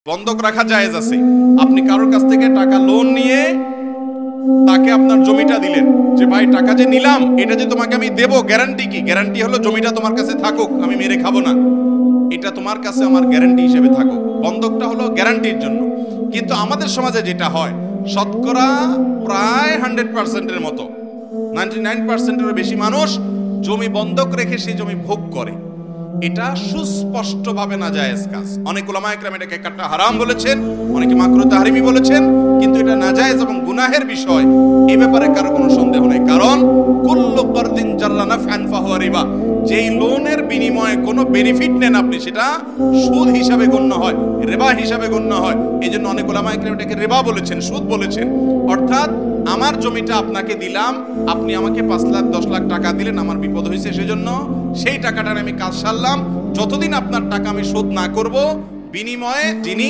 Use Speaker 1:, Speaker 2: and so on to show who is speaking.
Speaker 1: বন্ধক রাখা জায়েজ আছে। আপনি কারোর কাছ থেকে টাকা লোন নিয়ে তাকে আপনার জমিটা দিলেন, যে ভাই টাকা যে নিলাম এটা যে তোমাকে আমি দেব, গ্যারান্টি কি? গ্যারান্টি হলো জমিটা তোমার কাছে থাকুক, আমি মেরে খাবো না, এটা তোমার কাছে আমার গ্যারান্টি হিসেবে থাকুক। বন্ধকটা হলো গ্যারান্টির জন্য। কিন্তু আমাদের সমাজে যেটা হয়, শতকরা প্রায় 100%-এর মতো, 99%-এরও বেশি মানুষ জমি বন্ধক রেখে সেই জমি ভোগ করে। এটা সুস্পষ্টভাবে নাজায়েজ কাজ। অনেক উলামায়ে কেরাম এটাকে কাট্টা হারাম বলেছেন, অনেকে মাকরুহ তাহরিমি বলেছেন, কিন্তু এটা নাজায়েজ এবং গুনাহের বিষয়, এই ব্যাপারে কারো কোনো সন্দেহ নেই। কারণ কুল্লু কারদিন জাররা নাফআন ফাহুয়া রিবা, যেই লোনের বিনিময়ে কোনো বেনিফিট নেন আপনি, সেটা সুদ হিসাবে গণ্য হয়, রিবা হিসাবে গণ্য হয়। এই জন্য অনেক উলামায়ে কেরাম এটাকে রিবা বলেছেন, সুদ বলেছেন। অর্থাৎ আমার জমিটা আপনাকে দিলাম, আপনি আমাকে 5 লাখ 10 লাখ টাকা দিলেন, আমার বিপদ হয়েছে, সেজন্য সেই টাকাটার আমি কাজ সারলাম, যতদিন আপনার টাকা আমি শোধ না করব, বিনিময়ে যিনি